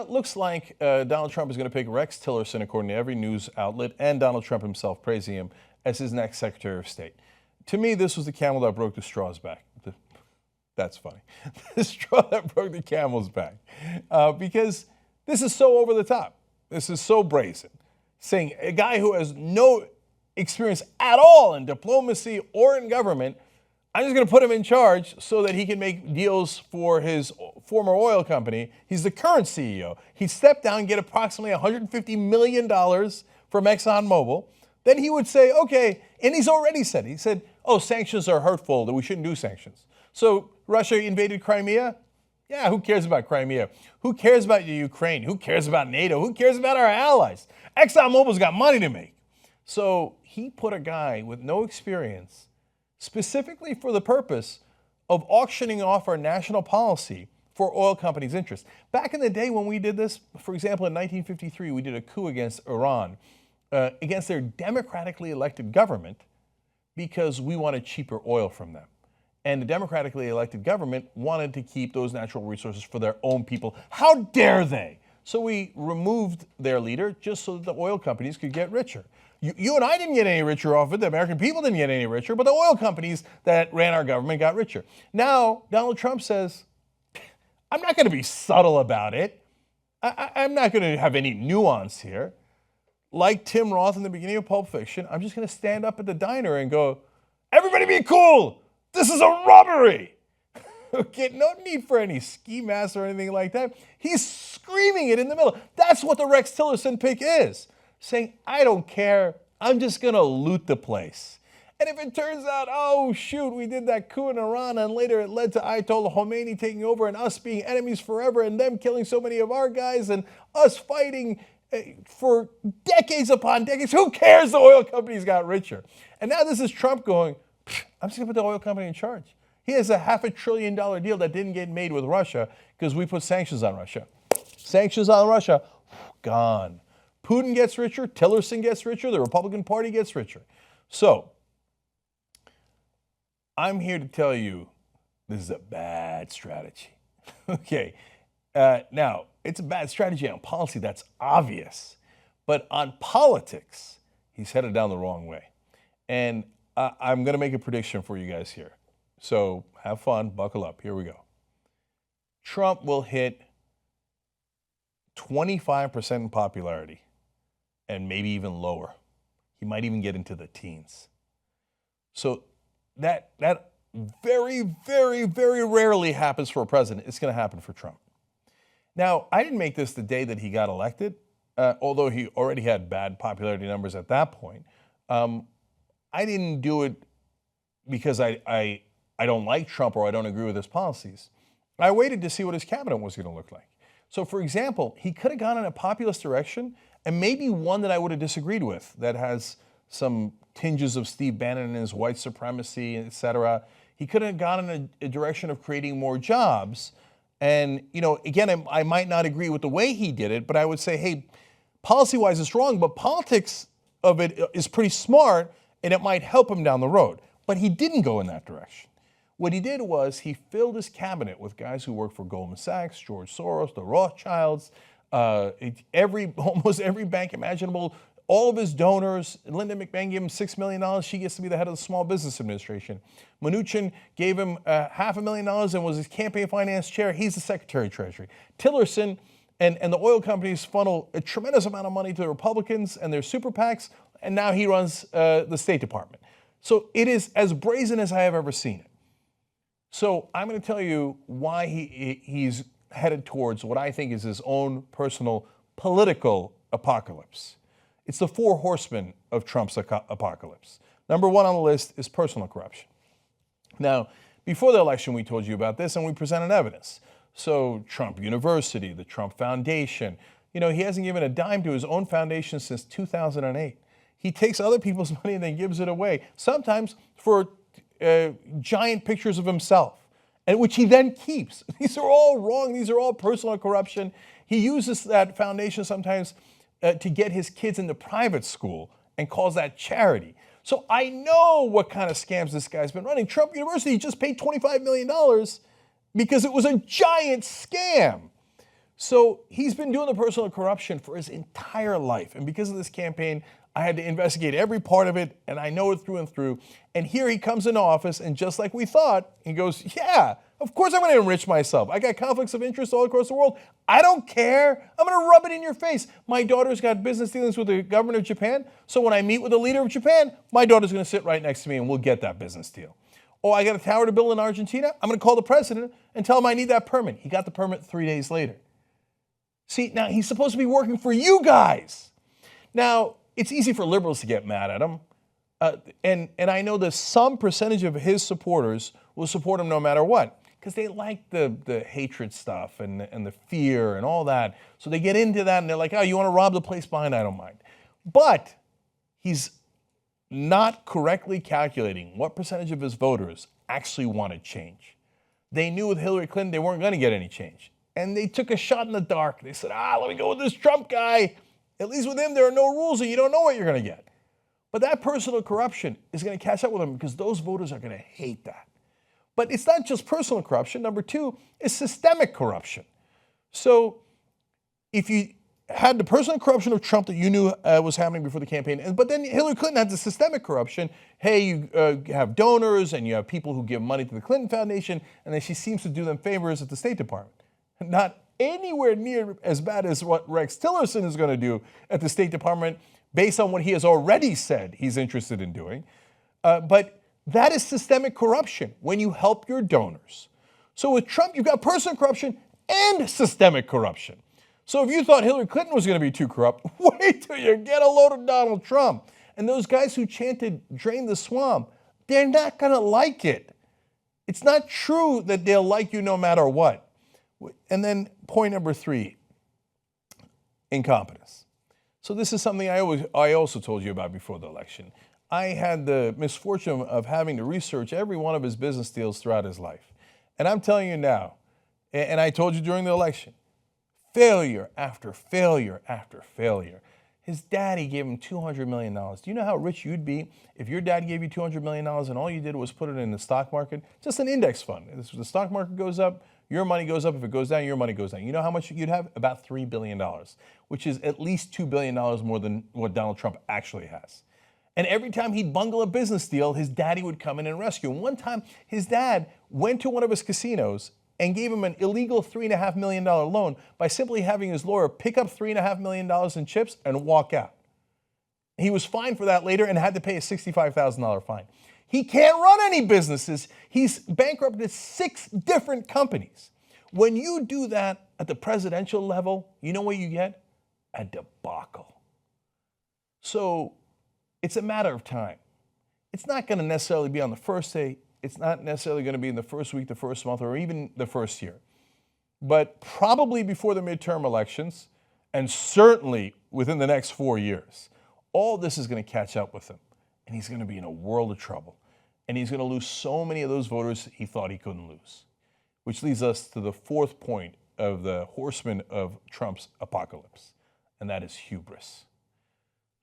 looks like Donald Trump is going to pick Rex Tillerson, according to every news outlet, and Donald Trump himself praising him as his next Secretary of State. To me, this was the camel that broke the straw's back. That's funny. The straw that broke the camel's back. Because this is so over the top. This is so brazen. Saying a guy who has no experience at all in diplomacy or in government, I'm just going to put him in charge so that he can make deals for his former oil company. He's the current CEO. He'd step down and get approximately $150 million from ExxonMobil. Then he would say, okay, and he's already said, he said, oh, sanctions are hurtful, that we shouldn't do sanctions. So Russia invaded Crimea? Yeah, who cares about Crimea? Who cares about Ukraine? Who cares about NATO? Who cares about our allies? ExxonMobil's got money to make. So he put a guy with no experience specifically for the purpose of auctioning off our national policy for oil companies' interests. Back in the day when we did this, for example, in 1953, we did a coup against Iran, against their democratically elected government, because we wanted cheaper oil from them. And the democratically elected government wanted to keep those natural resources for their own people. How dare they? So we removed their leader just so that the oil companies could get richer. You and I didn't get any richer off it. The American people didn't get any richer, but the oil companies that ran our government got richer. Now, Donald Trump says, I'm not going to be subtle about it. I'm not going to have any nuance here. Like Tim Roth in the beginning of Pulp Fiction, I'm just going to stand up at the diner and go, everybody be cool. This is a robbery. Okay, no need for any ski mask or anything like that. He's screaming it in the middle. That's what the Rex Tillerson pick is. Saying, I don't care. I'm just going to loot the place. And if it turns out, oh, shoot, we did that coup in Iran, and later it led to Ayatollah Khomeini taking over and us being enemies forever and them killing so many of our guys and us fighting for decades upon decades, who cares? The oil companies got richer. And now this is Trump going, I'm just going to put the oil company in charge. He has a $500 billion deal that didn't get made with Russia because we put sanctions on Russia. Sanctions on Russia, gone. Putin gets richer, Tillerson gets richer, the Republican Party gets richer. So, I'm here to tell you this is a bad strategy. Okay, now, it's a bad strategy on policy, that's obvious. But on politics, he's headed down the wrong way. And I'm going to make a prediction for you guys here. So have fun, buckle up, here we go. Trump will hit 25% in popularity and maybe even lower. He might even get into the teens. So that very, very, very rarely happens for a president. It's going to happen for Trump. Now, I didn't make this the day that he got elected, although he already had bad popularity numbers at that point. I didn't do it because I don't like Trump or I don't agree with his policies. I waited to see what his cabinet was going to look like. So, for example, he could have gone in a populist direction and maybe one that I would have disagreed with, that has some tinges of Steve Bannon and his white supremacy, et cetera. He could have gone in a direction of creating more jobs. And, you know, again, I might not agree with the way he did it, but I would say, hey, policy-wise it's wrong, but politics of it is pretty smart and it might help him down the road. But he didn't go in that direction. What he did was he filled his cabinet with guys who worked for Goldman Sachs, George Soros, the Rothschilds, almost every bank imaginable, all of his donors. Linda McMahon gave him $6 million. She gets to be the head of the Small Business Administration. Mnuchin gave him $500,000 and was his campaign finance chair. He's the Secretary of Treasury. Tillerson and the oil companies funnel a tremendous amount of money to the Republicans and their super PACs, and now he runs the State Department. So it is as brazen as I have ever seen it. So I'm going to tell you why he's headed towards what I think is his own personal political apocalypse. It's the four horsemen of Trump's apocalypse. Number one on the list is personal corruption. Now, before the election, we told you about this and we presented evidence. So Trump University, the Trump Foundation, you know, he hasn't given a dime to his own foundation since 2008. He takes other people's money and then gives it away, sometimes for giant pictures of himself, and which he then keeps. These are all wrong. These are all personal corruption. He uses that foundation sometimes to get his kids into private school and calls that charity. So I know what kind of scams this guy's been running. Trump University just paid $25 million because it was a giant scam. So he's been doing the personal corruption for his entire life. And because of this campaign, I had to investigate every part of it, and I know it through and through. And here he comes into office, and just like we thought, he goes, yeah, of course I'm going to enrich myself. I got conflicts of interest all across the world. I don't care. I'm going to rub it in your face. My daughter's got business dealings with the government of Japan, so when I meet with the leader of Japan, my daughter's going to sit right next to me, and we'll get that business deal. Oh, I got a tower to build in Argentina? I'm going to call the president and tell him I need that permit. He got the permit 3 days later. See, now he's supposed to be working for you guys. Now, it's easy for liberals to get mad at him. And I know that some percentage of his supporters will support him no matter what, because they like the hatred stuff and the fear and all that. So they get into that and they're like, oh, you want to rob the place behind? I don't mind. But he's not correctly calculating what percentage of his voters actually wanted change. They knew with Hillary Clinton they weren't going to get any change. And they took a shot in the dark. They said, let me go with this Trump guy. At least with him, there are no rules and you don't know what you're going to get. But that personal corruption is going to catch up with him because those voters are going to hate that. But it's not just personal corruption. Number two is systemic corruption. So if you had the personal corruption of Trump that you knew was happening before the campaign, but then Hillary Clinton had the systemic corruption. Hey, you have donors and you have people who give money to the Clinton Foundation, and then she seems to do them favors at the State Department. Not anywhere near as bad as what Rex Tillerson is going to do at the State Department based on what he has already said he's interested in doing. But that is systemic corruption when you help your donors. So with Trump, you've got personal corruption and systemic corruption. So if you thought Hillary Clinton was going to be too corrupt, wait till you get a load of Donald Trump. And those guys who chanted, drain the swamp, they're not going to like it. It's not true that they'll like you no matter what. And then point number three, incompetence. So this is something I also told you about before the election. I had the misfortune of having to research every one of his business deals throughout his life. And I'm telling you now, and I told you during the election, failure after failure after failure. His daddy gave him $200 million. Do you know how rich you'd be if your dad gave you $200 million and all you did was put it in the stock market? Just an index fund. If the stock market goes up, your money goes up. If it goes down, your money goes down. You know how much you'd have? About $3 billion, which is at least $2 billion more than what Donald Trump actually has. And every time he'd bungle a business deal, his daddy would come in and rescue him. One time, his dad went to one of his casinos and gave him an illegal $3.5 million loan by simply having his lawyer pick up $3.5 million in chips and walk out. He was fined for that later and had to pay a $65,000 fine. He can't run any businesses. He's bankrupted 6 different companies. When you do that at the presidential level, you know what you get? A debacle. So it's a matter of time. It's not going to necessarily be on the first day. It's not necessarily going to be in the first week, the first month, or even the first year. But probably before the midterm elections, and certainly within the next 4 years, all this is going to catch up with him. And he's going to be in a world of trouble. And he's going to lose so many of those voters he thought he couldn't lose. Which leads us to the fourth point of the horseman of Trump's apocalypse, and that is hubris.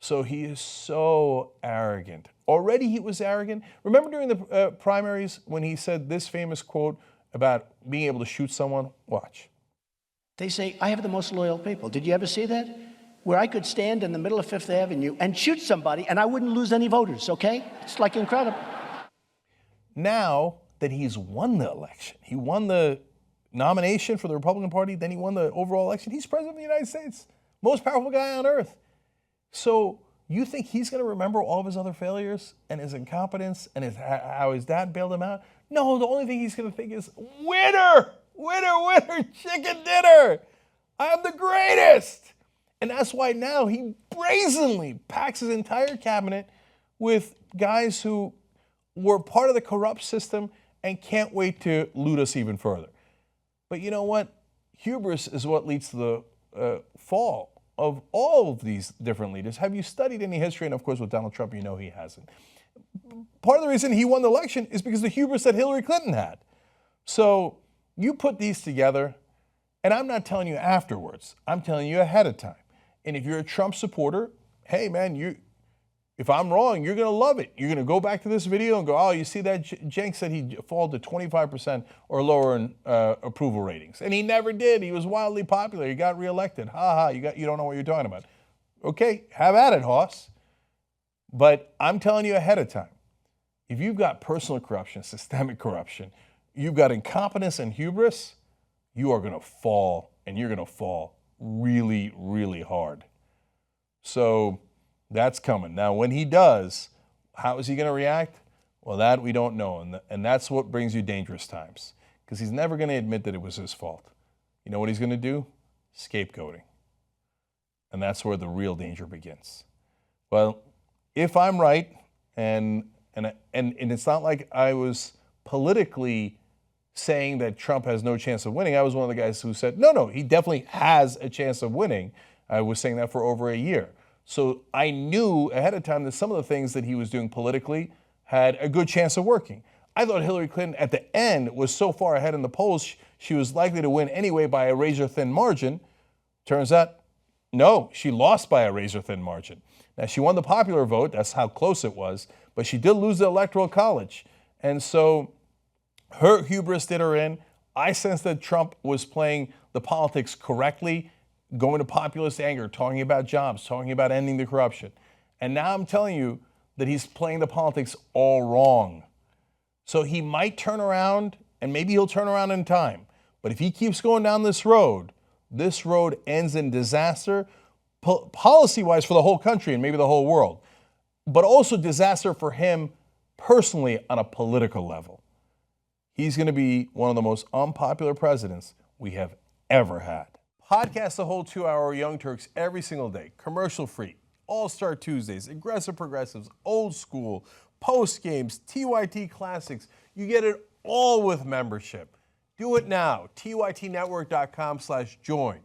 So he is so arrogant. Already he was arrogant. Remember during the primaries when he said this famous quote about being able to shoot someone? Watch. They say, I have the most loyal people. Did you ever see that? Where I could stand in the middle of Fifth Avenue and shoot somebody and I wouldn't lose any voters, okay? It's like incredible. Now that he's won the election, he won the nomination for the Republican Party, then he won the overall election, he's president of the United States, most powerful guy on earth. So you think he's going to remember all of his other failures and his incompetence and how his dad bailed him out? No, the only thing he's going to think is, winner, winner, winner, chicken dinner. I'm the greatest. And that's why now he brazenly packs his entire cabinet with guys who were part of the corrupt system and can't wait to loot us even further. But you know what? Hubris is what leads to the fall of all of these different leaders. Have you studied any history? And of course, with Donald Trump, you know he hasn't. Part of the reason he won the election is because of the hubris that Hillary Clinton had. So you put these together, and I'm not telling you afterwards. I'm telling you ahead of time. And if you're a Trump supporter, hey man, If I'm wrong, you're going to love it. You're going to go back to this video and go, oh, you see that? Cenk said he'd fall to 25% or lower in approval ratings. And he never did. He was wildly popular. He got reelected. Ha ha, you don't know what you're talking about. Okay, have at it, Hoss. But I'm telling you ahead of time, if you've got personal corruption, systemic corruption, you've got incompetence and hubris, you are going to fall, and you're going to fall really, really hard. So that's coming. Now, when he does, how is he going to react? Well, that we don't know, and that's what brings you dangerous times, because he's never going to admit that it was his fault. You know what he's going to do? Scapegoating. And that's where the real danger begins. Well, if I'm right, and it's not like I was politically saying that Trump has no chance of winning. I was one of the guys who said, no, he definitely has a chance of winning. I was saying that for over a year. So I knew ahead of time that some of the things that he was doing politically had a good chance of working. I thought Hillary Clinton at the end was so far ahead in the polls, she was likely to win anyway by a razor-thin margin. Turns out, no, she lost by a razor-thin margin. Now, she won the popular vote. That's how close it was. But she did lose the Electoral College. And so her hubris did her in. I sensed that Trump was playing the politics correctly, going to populist anger, talking about jobs, talking about ending the corruption. And now I'm telling you that he's playing the politics all wrong. So he might turn around, and maybe he'll turn around in time. But if he keeps going down this road ends in disaster, policy-wise for the whole country and maybe the whole world, but also disaster for him personally on a political level. He's going to be one of the most unpopular presidents we have ever had. Podcast the whole 2-hour Young Turks every single day, commercial-free, All-Star Tuesdays, aggressive progressives, old school, post games, TYT classics. You get it all with membership. Do it now, tytnetwork.com/join.